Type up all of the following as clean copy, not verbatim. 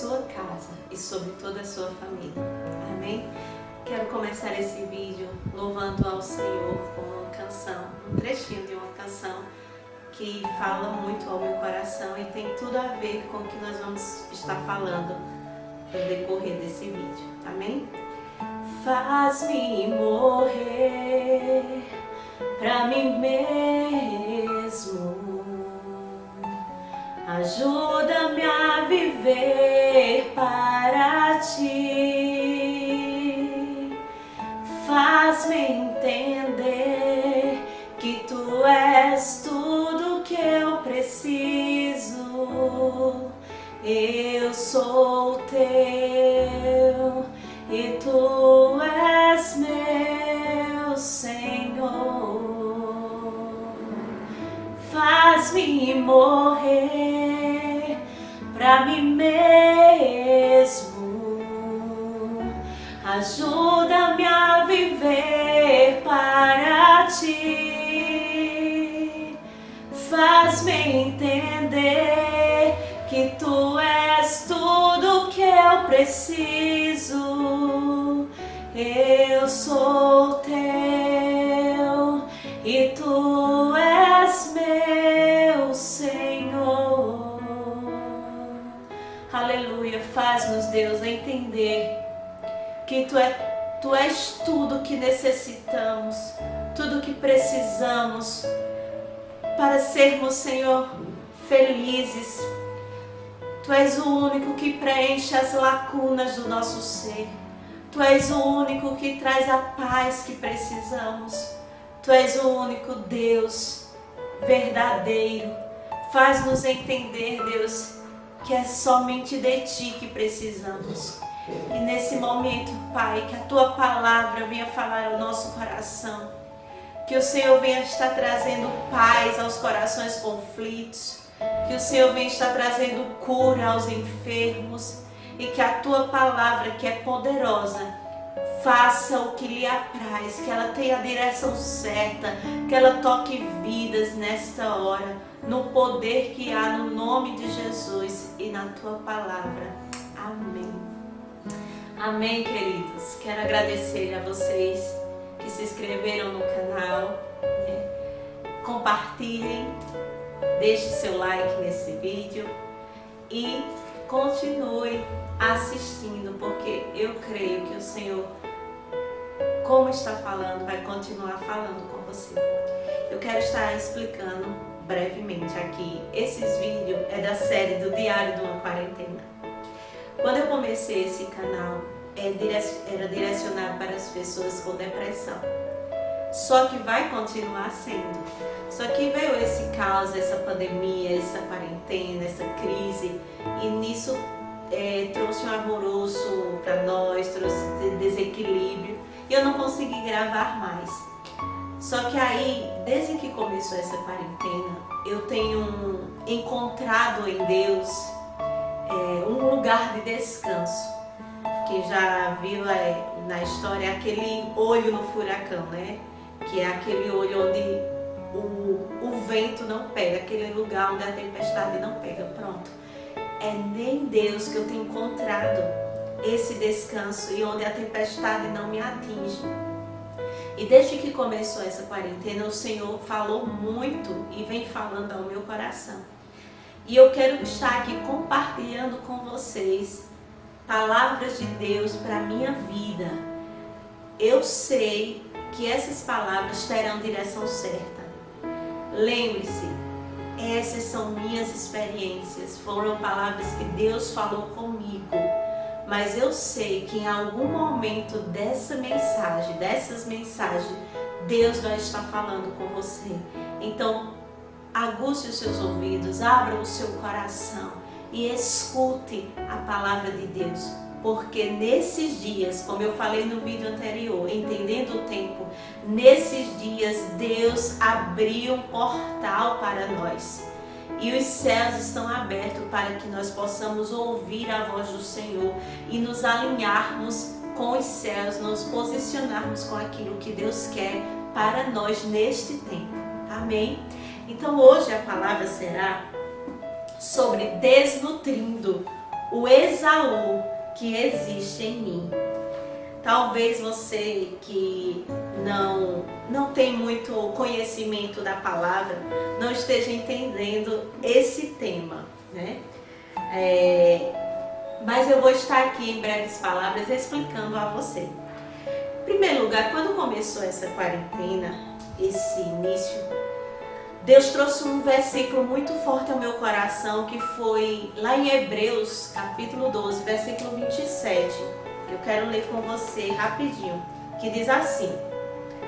sua casa e sobre toda a sua família. Amém? Quero começar esse vídeo louvando ao Senhor com uma canção, um trechinho de uma canção que fala muito ao meu coração e tem tudo a ver com o que nós vamos estar falando no decorrer desse vídeo. Amém? Faz-me morrer pra mim mesmo, ajuda-me a viver para ti, faz-me entender que tu és tudo que eu preciso. Eu sou teu e tu és meu Senhor. Faz-me morrer pra mim mesmo, ajuda-me a viver para ti, faz-me entender que tu és tudo que eu preciso. Eu sou teu e tu és meu Senhor. Aleluia, faz-nos, Deus, entender que tu és tudo que necessitamos, tudo que precisamos para sermos, Senhor, felizes. Tu és o único que preenche as lacunas do nosso ser. Tu és o único que traz a paz que precisamos. Tu és o único Deus verdadeiro. Faz-nos entender, Deus, que é somente de Ti que precisamos. E nesse momento, Pai, que a Tua palavra venha falar ao nosso coração. Que o Senhor venha estar trazendo paz aos corações conflitos. Que o Senhor venha estar trazendo cura aos enfermos. E que a Tua palavra, que é poderosa, faça o que lhe apraz, que ela tenha a direção certa, que ela toque vidas nesta hora, no poder que há no nome de Jesus e na Tua palavra. Amém. Amém, queridos. Quero agradecer a vocês que se inscreveram no canal, compartilhem, deixe seu like nesse vídeo e continue assistindo, porque eu creio que o Senhor, como está falando, vai continuar falando com você. Eu quero estar explicando brevemente aqui. Esses vídeos é da série do Diário de uma Quarentena. Quando eu comecei esse canal, era direcionado para as pessoas com depressão. Só que vai continuar sendo. Só que veio esse caos, essa pandemia, essa quarentena, essa crise, e nisso trouxe um alvoroço para nós, trouxe desequilíbrio, e eu não consegui gravar mais. Só que aí, desde que começou essa quarentena, eu tenho encontrado em Deus um lugar de descanso. Quem já viu na história aquele olho no furacão, né? Que é aquele olho onde o vento não pega, aquele lugar onde a tempestade não pega. Pronto. É em Deus que eu tenho encontrado esse descanso e onde a tempestade não me atinge. E desde que começou essa quarentena, o Senhor falou muito e vem falando ao meu coração. E eu quero estar aqui compartilhando com vocês palavras de Deus para a minha vida. Eu sei que essas palavras terão direção certa. Lembre-se, essas são minhas experiências, foram palavras que Deus falou comigo. Mas eu sei que em algum momento dessas mensagens, Deus vai estar falando com você. Então, aguce os seus ouvidos, abra o seu coração e escute a palavra de Deus. Porque nesses dias, como eu falei no vídeo anterior, entendendo o tempo, nesses dias Deus abriu um portal para nós. E os céus estão abertos para que nós possamos ouvir a voz do Senhor e nos alinharmos com os céus, nos posicionarmos com aquilo que Deus quer para nós neste tempo. Amém? Então hoje a palavra será sobre desnutrindo o Esaú que existe em mim. Talvez você que não tem muito conhecimento da palavra não esteja entendendo esse tema, né? Mas eu vou estar aqui em breves palavras explicando a você. Em primeiro lugar, quando começou essa quarentena, esse início, Deus trouxe um versículo muito forte ao meu coração, que foi lá em Hebreus, capítulo 12, versículo 27. Eu quero ler com você rapidinho, que diz assim: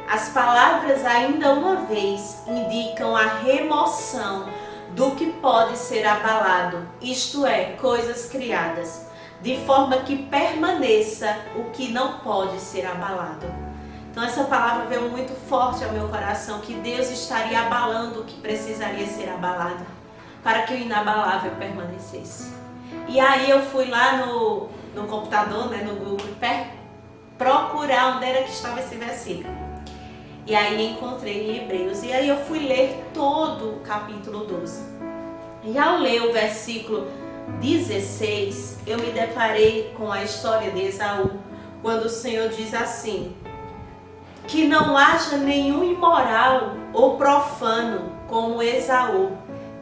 as palavras ainda uma vez indicam a remoção do que pode ser abalado, isto é, coisas criadas, de forma que permaneça o que não pode ser abalado. Então essa palavra veio muito forte ao meu coração, que Deus estaria abalando o que precisaria ser abalado, para que o inabalável permanecesse. E aí eu fui lá no computador, né, no Google, procurar onde era que estava esse versículo. E aí encontrei em Hebreus. E aí eu fui ler todo o capítulo 12. E ao ler o versículo 16, eu me deparei com a história de Esaú, quando o Senhor diz assim: que não haja nenhum imoral ou profano como Esaú,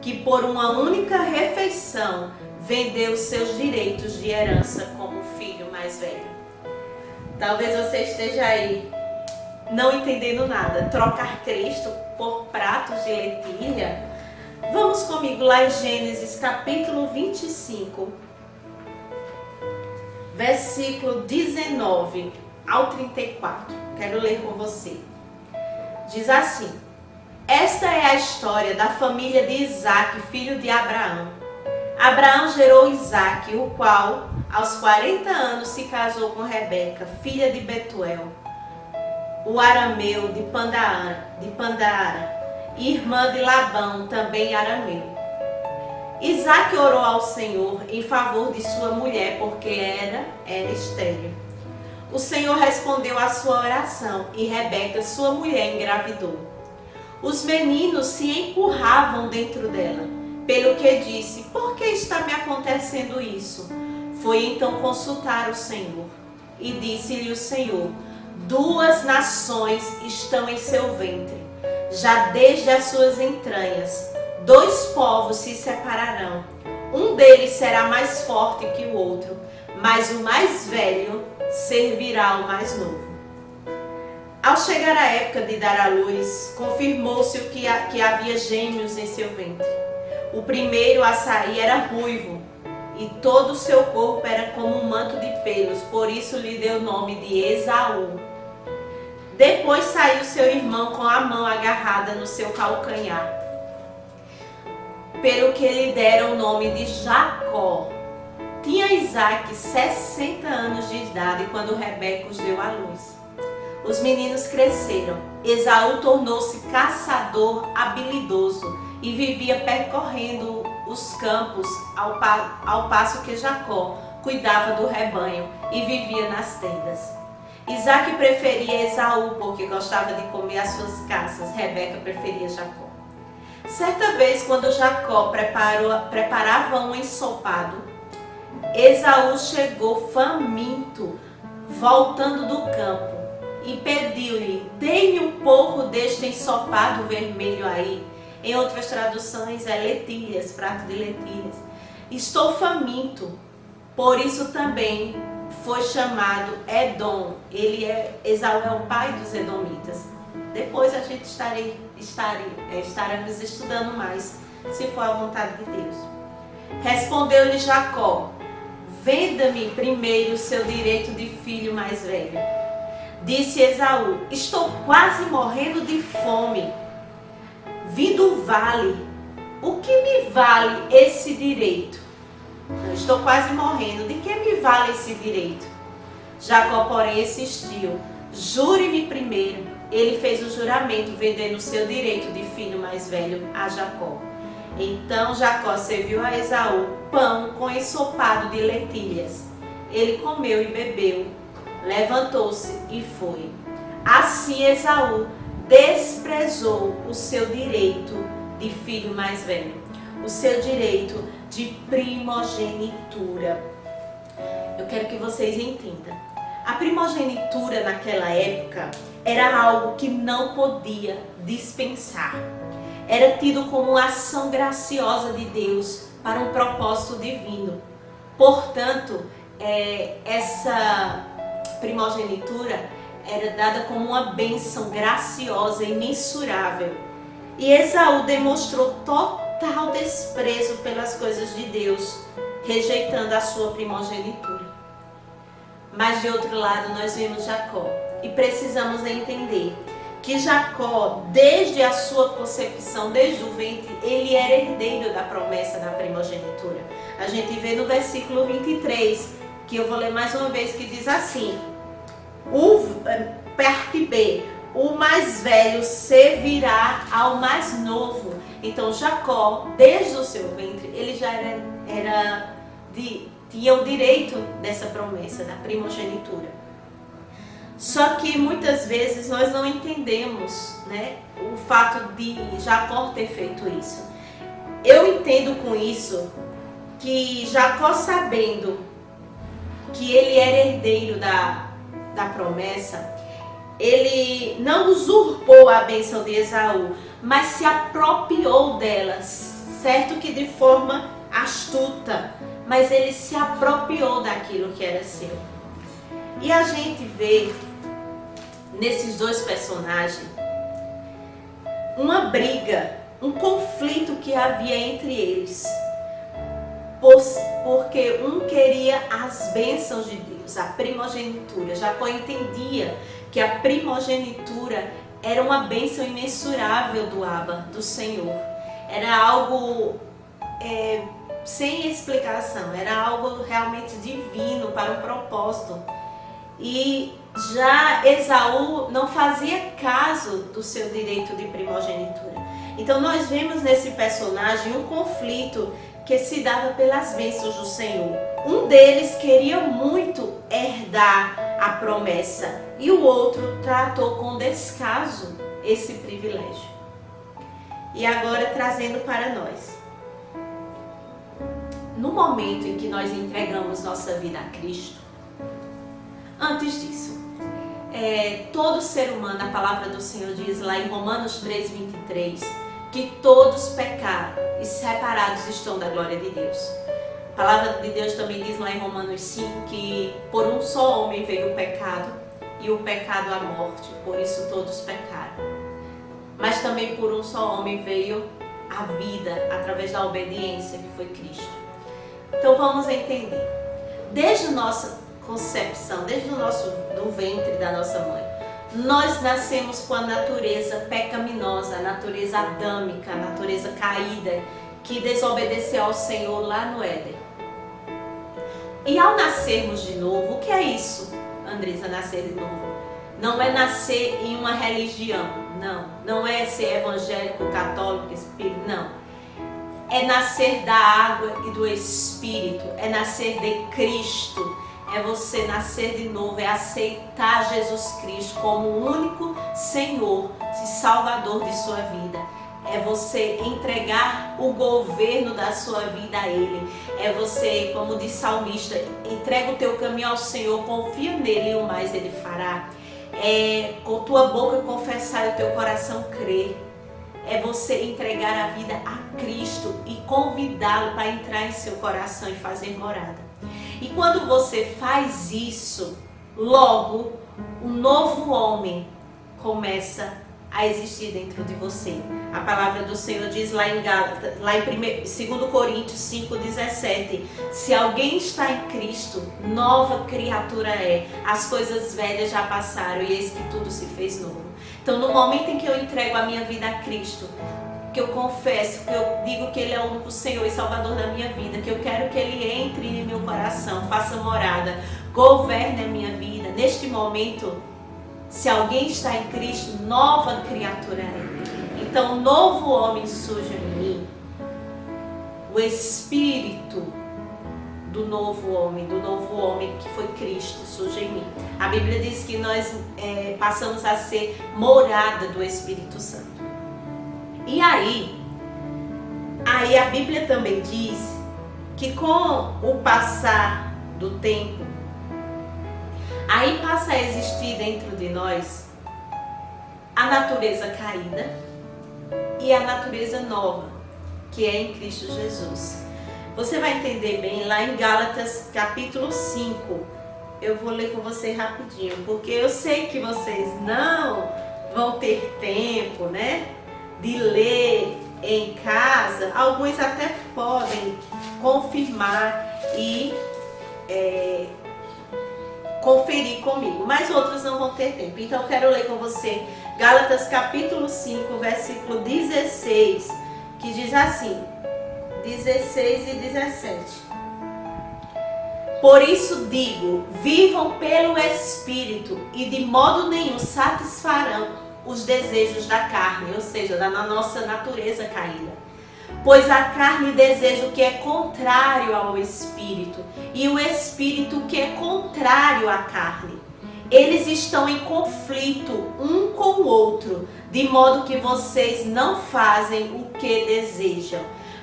que por uma única refeição vendeu seus direitos de herança como filho mais velho. Talvez você esteja aí não entendendo nada. Trocar Cristo por pratos de lentilha? Vamos comigo lá em Gênesis capítulo 25, versículo 19 ao 34. Quero ler com você. Diz assim: esta é a história da família de Isaque, filho de Abraão. Abraão gerou Isaque, o qual aos 40 anos se casou com Rebeca, filha de Betuel, o arameu de Pandara, irmã de Labão, também arameu. Isaque orou ao Senhor em favor de sua mulher, porque era estéril. O Senhor respondeu à sua oração e Rebeca, sua mulher, engravidou. Os meninos se empurravam dentro dela, pelo que disse: por que está me acontecendo isso? Foi então consultar o Senhor. E disse-lhe o Senhor: 2 nações estão em seu ventre, já desde as suas entranhas. 2 povos se separarão. Um deles será mais forte que o outro, mas o mais velho servirá ao mais novo. Ao chegar a época de dar à luz, confirmou-se que havia gêmeos em seu ventre. O primeiro a sair era ruivo, e todo o seu corpo era como um manto de pelos, por isso lhe deu o nome de Esaú. Depois saiu seu irmão com a mão agarrada no seu calcanhar, pelo que lhe deram o nome de Jacó. Tinha Isaque 60 anos de idade quando Rebeca os deu à luz. Os meninos cresceram. Esaú tornou-se caçador habilidoso e vivia percorrendo os campos, ao passo que Jacó cuidava do rebanho e vivia nas tendas. Isaque preferia Esaú porque gostava de comer as suas caças. Rebeca preferia Jacó. Certa vez, quando Jacó preparava um ensopado, Esaú chegou faminto, voltando do campo, e pediu-lhe: dê-me um pouco deste ensopado vermelho aí. Em outras traduções é lentilhas, prato de lentilhas. Estou faminto. Por isso também foi chamado Edom. Esaú é o pai dos edomitas. Depois a gente estaremos estudando mais, se for a vontade de Deus. Respondeu-lhe Jacó: venda-me primeiro o seu direito de filho mais velho. Disse Esaú: estou quase morrendo de fome. Vim do vale. O que me vale esse direito? Eu estou quase morrendo. De que me vale esse direito? Jacó, porém, insistiu: jure-me primeiro. Ele fez o juramento, vendendo o seu direito de filho mais velho a Jacó. Então Jacó serviu a Esaú pão com ensopado de lentilhas. Ele comeu e bebeu, levantou-se e foi. Assim Esaú desprezou o seu direito de filho mais velho, o seu direito de primogenitura. eu quero que vocês entendam. A primogenitura naquela época era algo que não podia dispensar. Era tido como uma ação graciosa de Deus para um propósito divino. Portanto, essa primogenitura era dada como uma bênção graciosa e imensurável. E Esaú demonstrou total desprezo pelas coisas de Deus, rejeitando a sua primogenitura. Mas de outro lado nós vemos Jacó e precisamos entender que Jacó, desde a sua concepção, desde o ventre, ele era herdeiro da promessa da primogenitura. A gente vê no versículo 23, que eu vou ler mais uma vez, que diz assim: parte B, o mais velho servirá ao mais novo. Então Jacó, desde o seu ventre, ele já tinha o direito dessa promessa, da primogenitura. Só que muitas vezes nós não entendemos, né, o fato de Jacó ter feito isso. Eu entendo com isso que Jacó, sabendo que ele era herdeiro da promessa, ele não usurpou a bênção de Esaú, mas se apropriou delas, certo que de forma astuta, mas ele se apropriou daquilo que era seu. E a gente vê nesses dois personagens uma briga, um conflito que havia entre eles, porque um queria as bênçãos de Deus, a primogenitura. Jacó entendia que a primogenitura era uma bênção imensurável do Abba, do Senhor. Era algo sem explicação, era algo realmente divino para um propósito. E já Esaú não fazia caso do seu direito de primogenitura. Então nós vemos nesse personagem um conflito que se dava pelas bênçãos do Senhor. Um deles queria muito herdar a promessa e o outro tratou com descaso esse privilégio. E agora trazendo para nós. No momento em que nós entregamos nossa vida a Cristo, antes disso, todo ser humano, a palavra do Senhor diz lá em Romanos 3:23, que todos pecaram e separados estão da glória de Deus. A palavra de Deus também diz lá em Romanos 5 que por um só homem veio o pecado e o pecado a morte, por isso todos pecaram. Mas também por um só homem veio a vida através da obediência, que foi Cristo. Então vamos entender. Desde a nossa concepção, desde do ventre da nossa mãe, nós nascemos com a natureza pecaminosa, a natureza adâmica, a natureza caída, que desobedeceu ao Senhor lá no Éden. E ao nascermos de novo, o que é isso, Andressa, nascer de novo? Não é nascer em uma religião, não é ser evangélico, católico, espírito, não. É nascer da água e do Espírito, é nascer de Cristo, é você nascer de novo, é aceitar Jesus Cristo como o único Senhor e Salvador de sua vida. É você entregar o governo da sua vida a Ele. É você, como diz o salmista, entrega o teu caminho ao Senhor, confia nele e o mais Ele fará. É com tua boca confessar e o teu coração crer. É você entregar a vida a Cristo e convidá-lo para entrar em seu coração e fazer morada. E quando você faz isso, logo um novo homem começa a existir dentro de você. A palavra do Senhor diz lá em Gálatas, lá em 2 Coríntios 5:17, se alguém está em Cristo, nova criatura é. As coisas velhas já passaram e eis que tudo se fez novo. Então, no momento em que eu entrego a minha vida a Cristo, que eu confesso, que eu digo que Ele é o único Senhor e Salvador da minha vida, que eu quero que Ele entre em meu coração, faça morada, governe a minha vida. Neste momento, se alguém está em Cristo, nova criatura é. Então, novo homem surge em mim. O Espírito do novo homem que foi Cristo, surge em mim. A Bíblia diz que nós passamos a ser morada do Espírito Santo. E aí a Bíblia também diz que com o passar do tempo, Aí passa a existir dentro de nós a natureza caída e a natureza nova, que é em Cristo Jesus. Você vai entender bem lá em Gálatas capítulo 5. Eu vou ler com você rapidinho, porque eu sei que vocês não vão ter tempo, né, de ler em casa. Alguns até podem confirmar e conferir comigo, mas outros não vão ter tempo. Então eu quero ler com você Gálatas capítulo 5, versículo 16, que diz assim, 16 e 17. Por isso digo, vivam pelo Espírito e de modo nenhum satisfarão os desejos da carne, ou seja, da nossa natureza caída. Pois a carne deseja o que é contrário ao Espírito e o Espírito o que é contrário à carne. Eles estão em conflito um com o outro, de modo que vocês não fazem o que desejam.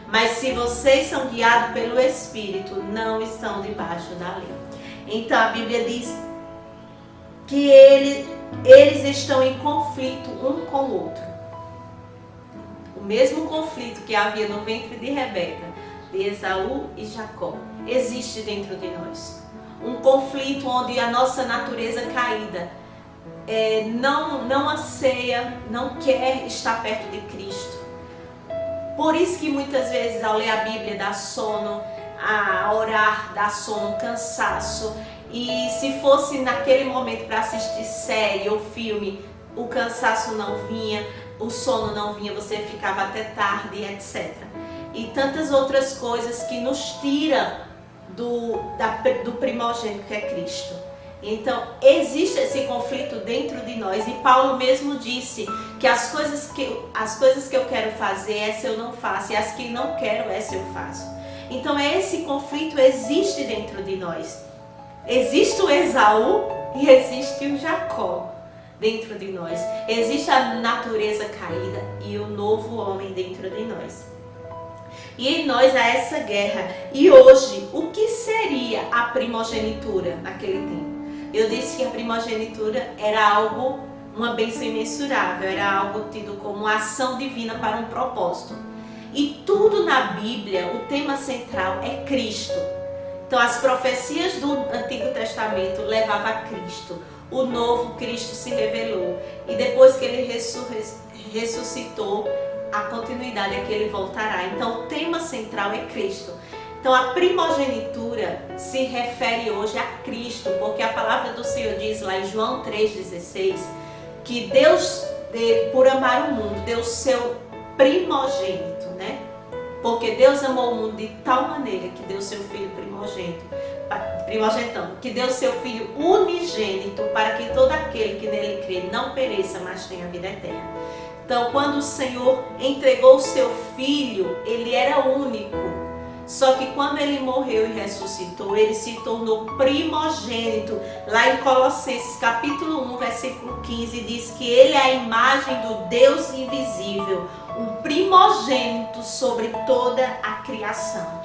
Mas se vocês são guiados pelo Espírito, não estão debaixo da lei. Então a Bíblia diz que eles estão em conflito um com o outro. O mesmo conflito que havia no ventre de Rebeca, de Esaú e Jacó, existe dentro de nós. Um conflito onde a nossa natureza caída não anseia, não quer estar perto de Cristo. Por isso que muitas vezes ao ler a Bíblia dá sono, a orar dá sono, cansaço. E se fosse naquele momento para assistir série ou filme, o cansaço não vinha, o sono não vinha, você ficava até tarde, etc. E tantas outras coisas que nos tiram do primogênito que é Cristo. Então existe esse conflito dentro de nós, e Paulo mesmo disse que as coisas que eu quero fazer, essa eu não faço, e as que não quero, essa eu faço. Então esse conflito existe dentro de nós. Existe o Esaú e existe o Jacó dentro de nós. Existe a natureza caída e o novo homem dentro de nós. E em nós há essa guerra. E hoje, o que seria a primogenitura naquele tempo? Eu disse que a primogenitura era algo, uma bênção imensurável, era algo tido como uma ação divina para um propósito. E tudo na Bíblia, o tema central é Cristo. Então as profecias do Antigo Testamento levavam a Cristo. O novo Cristo se revelou. E depois que ele ressuscitou, a continuidade é que ele voltará. Então o tema central é Cristo. Então a primogenitura se refere hoje a Cristo, porque a palavra do Senhor diz lá em João 3,16 que Deus, por amar o mundo, deu o seu primogênito, né? Porque Deus amou o mundo de tal maneira que deu o seu filho primogênito, que deu o seu filho unigênito para que todo aquele que nele crê não pereça, mas tenha vida eterna. Então quando o Senhor entregou o seu filho, ele era único. Só que quando ele morreu e ressuscitou, ele se tornou primogênito. Lá em Colossenses capítulo 1, versículo 15, diz que ele é a imagem do Deus invisível, um primogênito sobre toda a criação.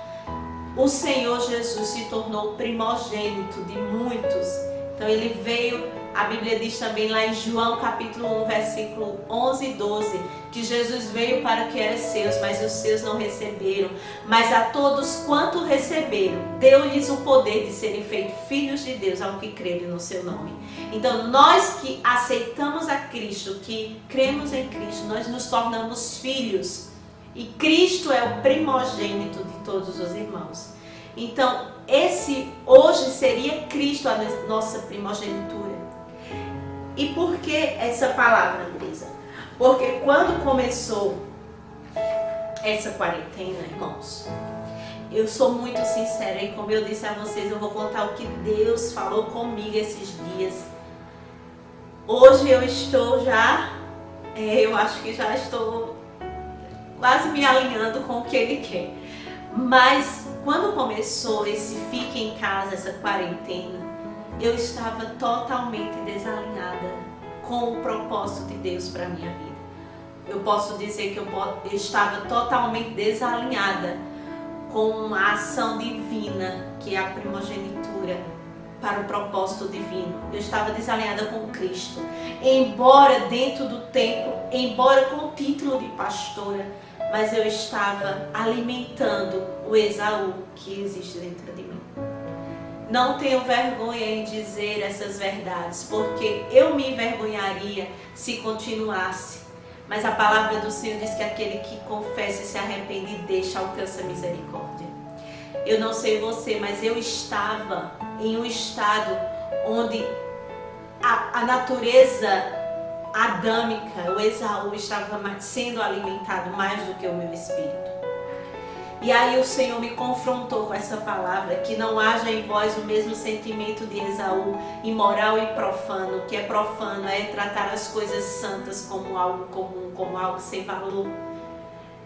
O Senhor Jesus se tornou primogênito de muitos. Então ele veio, a Bíblia diz também lá em João capítulo 1, versículo 11 e 12, que Jesus veio para o que era seus, mas os seus não receberam. Mas a todos quanto receberam, deu-lhes o poder de serem feitos filhos de Deus ao que crerem no seu nome. Então nós que aceitamos a Cristo, que cremos em Cristo, nós nos tornamos filhos. E Cristo é o primogênito de todos os irmãos. Então esse hoje seria Cristo a nossa primogenitura. E por que essa palavra, Andresa? Porque quando começou essa quarentena, irmãos, eu sou muito sincera e como eu disse a vocês, eu vou contar o que Deus falou comigo esses dias. Hoje eu estou eu acho que já estou quase me alinhando com o que Ele quer. Mas quando começou esse fique em casa, essa quarentena, eu estava totalmente desalinhada com o propósito de Deus para a minha vida. Eu posso dizer que eu estava totalmente desalinhada com a ação divina, que é a primogenitura para o propósito divino. Eu estava desalinhada com Cristo. Embora dentro do templo, embora com o título de pastora, mas eu estava alimentando o Esaú que existe dentro de mim. Não tenho vergonha em dizer essas verdades, porque eu me envergonharia se continuasse. Mas a palavra do Senhor diz que aquele que confessa e se arrepende e deixa alcança misericórdia. Eu não sei você, mas eu estava em um estado onde a natureza adâmica, o Esaú, estava sendo alimentado mais do que o meu espírito. E aí o Senhor me confrontou com essa palavra, que não haja em vós o mesmo sentimento de Esaú, imoral e profano. O que é profano é tratar as coisas santas como algo comum, como algo sem valor.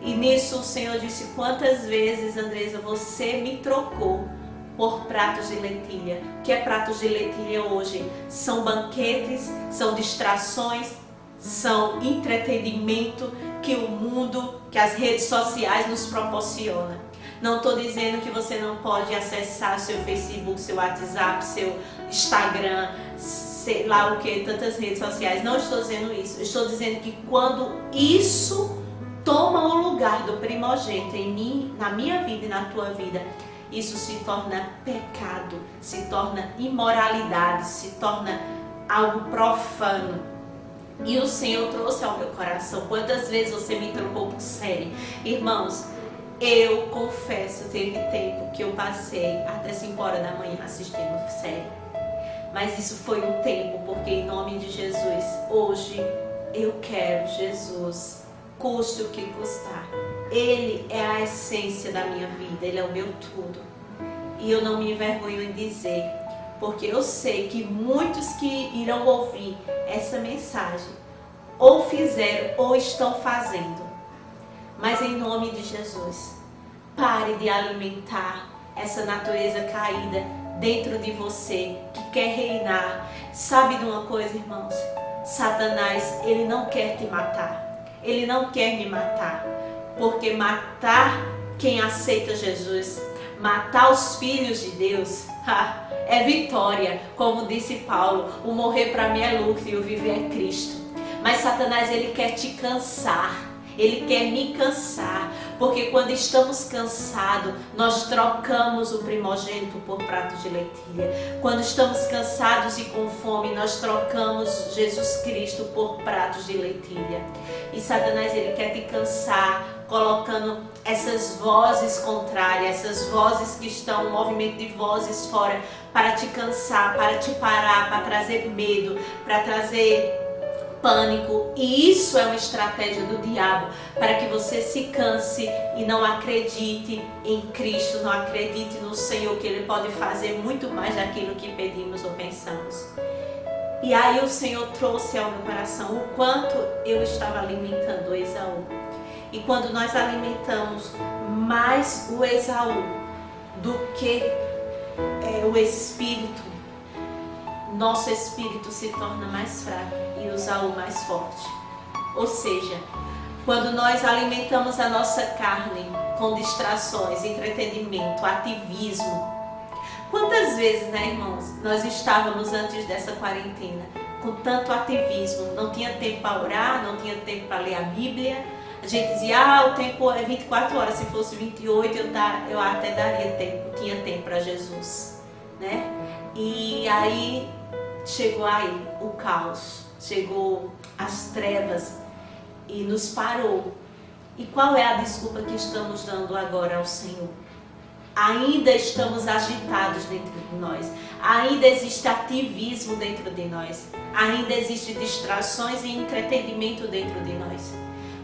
E nisso o Senhor disse: quantas vezes, Andresa, você me trocou por pratos de lentilha? O que é pratos de lentilha hoje? São banquetes, são distrações, são entretenimento que o mundo, que as redes sociais nos proporcionam. Não estou dizendo que você não pode acessar seu Facebook, seu WhatsApp, seu Instagram, sei lá o que, tantas redes sociais. Não estou dizendo isso. Estou dizendo que quando isso toma o lugar do primogênito em mim, na minha vida e na tua vida, isso se torna pecado, se torna imoralidade, se torna algo profano. E o Senhor trouxe ao meu coração: quantas vezes você me trocou por série? Irmãos, eu confesso, teve tempo que eu passei até 5 horas da manhã assistindo série. Mas isso foi um tempo, porque em nome de Jesus, hoje eu quero Jesus, custe o que custar. Ele é a essência da minha vida, Ele é o meu tudo. E eu não me envergonho em dizer, porque eu sei que muitos que irão ouvir essa mensagem ou fizeram ou estão fazendo. Mas em nome de Jesus, pare de alimentar essa natureza caída dentro de você que quer reinar. Sabe de uma coisa, irmãos? Satanás, ele não quer te matar. Ele não quer me matar. Porque matar quem aceita Jesus, matar os filhos de Deus, é vitória. Como disse Paulo, o morrer para mim é lucro e o viver é Cristo. Mas Satanás, ele quer te cansar. Ele quer me cansar, porque quando estamos cansados, nós trocamos o primogênito por prato de lentilha. Quando estamos cansados e com fome, nós trocamos Jesus Cristo por pratos de lentilha. E Satanás, ele quer te cansar, colocando essas vozes contrárias, essas vozes que estão, um movimento de vozes fora, para te cansar, para te parar, para trazer medo, para trazer pânico. E isso é uma estratégia do diabo, para que você se canse e não acredite em Cristo, não acredite no Senhor, que Ele pode fazer muito mais daquilo que pedimos ou pensamos. E aí o Senhor trouxe ao meu coração o quanto eu estava alimentando o Esaú. E quando nós alimentamos mais o Esaú do que o Espírito, nosso espírito se torna mais fraco e o Esaú mais forte. Ou seja, quando nós alimentamos a nossa carne com distrações, entretenimento, ativismo. Quantas vezes, né, irmãos, nós estávamos antes dessa quarentena com tanto ativismo, não tinha tempo para orar, não tinha tempo para ler a Bíblia. A gente dizia, o tempo é 24 horas, se fosse 28 eu até daria tempo, tinha tempo para Jesus, né? E aí chegou aí o caos, chegou as trevas e nos parou. E qual é a desculpa que estamos dando agora ao Senhor? Ainda estamos agitados dentro de nós, ainda existe ativismo dentro de nós, ainda existe distrações e entretenimento dentro de nós.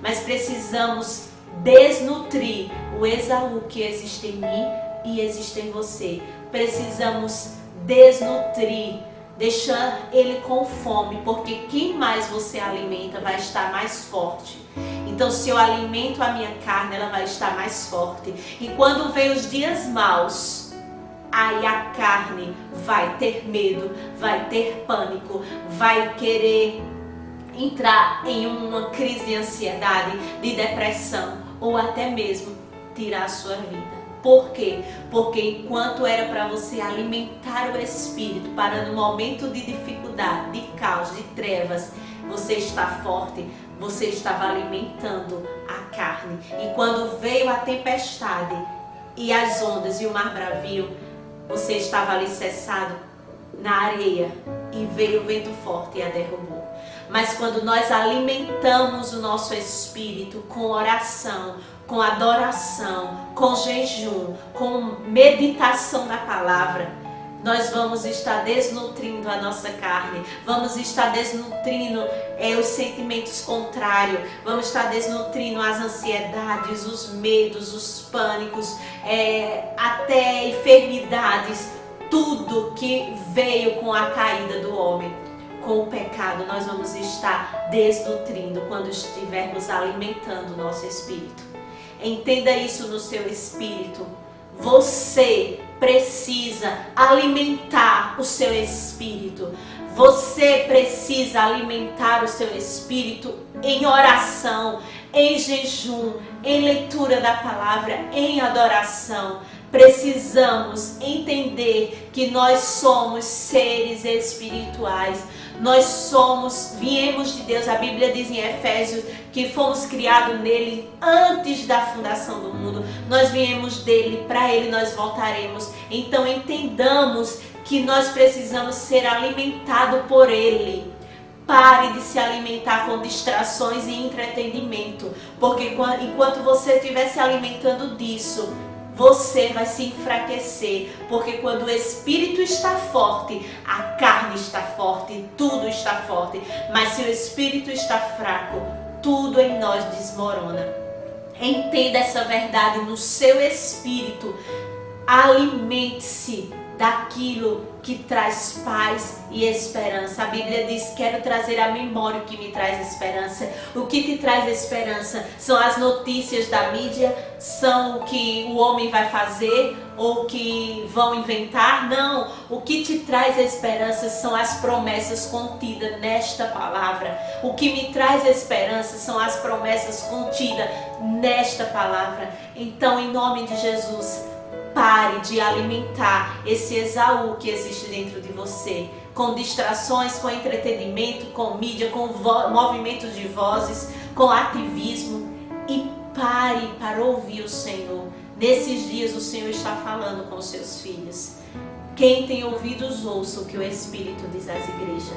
Mas precisamos desnutrir o Esaú que existe em mim e existe em você. Precisamos desnutrir, deixar ele com fome, porque quem mais você alimenta vai estar mais forte. Então, se eu alimento a minha carne, ela vai estar mais forte. E quando vem os dias maus, aí a carne vai ter medo, vai ter pânico, vai querer entrar em uma crise de ansiedade, de depressão, ou até mesmo tirar a sua vida. Por quê? Porque enquanto era para você alimentar o espírito, para no momento de dificuldade, de caos, de trevas, você está forte, você estava alimentando a carne. E quando veio a tempestade e as ondas e o mar bravio, você estava alicerçado na areia e veio o vento forte e a derrubou. Mas quando nós alimentamos o nosso espírito com oração, com adoração, com jejum, com meditação da palavra, nós vamos estar desnutrindo a nossa carne, vamos estar desnutrindo os sentimentos contrários, vamos estar desnutrindo as ansiedades, os medos, os pânicos, até enfermidades, tudo que veio com a caída do homem. Com o pecado, nós vamos estar desnutrindo quando estivermos alimentando o nosso espírito. Entenda isso no seu espírito. Você precisa alimentar o seu espírito. Você precisa alimentar o seu espírito em oração, em jejum, em leitura da palavra, em adoração. Precisamos entender que nós somos seres espirituais. Nós viemos de Deus. A Bíblia diz em Efésios que fomos criados nele antes da fundação do mundo. Nós viemos dele, para ele nós voltaremos. Então entendamos que nós precisamos ser alimentados por ele. Pare de se alimentar com distrações e entretenimento, porque enquanto você estiver se alimentando disso, você vai se enfraquecer, porque quando o espírito está forte, a carne está forte, tudo está forte. Mas se o espírito está fraco, tudo em nós desmorona. Entenda essa verdade no seu espírito. Alimente-se daquilo que traz paz e esperança. A Bíblia diz: quero trazer à memória o que me traz esperança. O que te traz esperança são as notícias da mídia, são o que o homem vai fazer ou o que vão inventar? Não, o que te traz esperança são as promessas contidas nesta palavra. O que me traz esperança são as promessas contidas nesta palavra. Então, em nome de Jesus, pare de alimentar esse Esaú que existe dentro de você, com distrações, com entretenimento, com mídia, com movimentos de vozes, com ativismo, e pare para ouvir o Senhor. Nesses dias o Senhor está falando com os seus filhos. Quem tem ouvidos, ouça o que o Espírito diz às igrejas.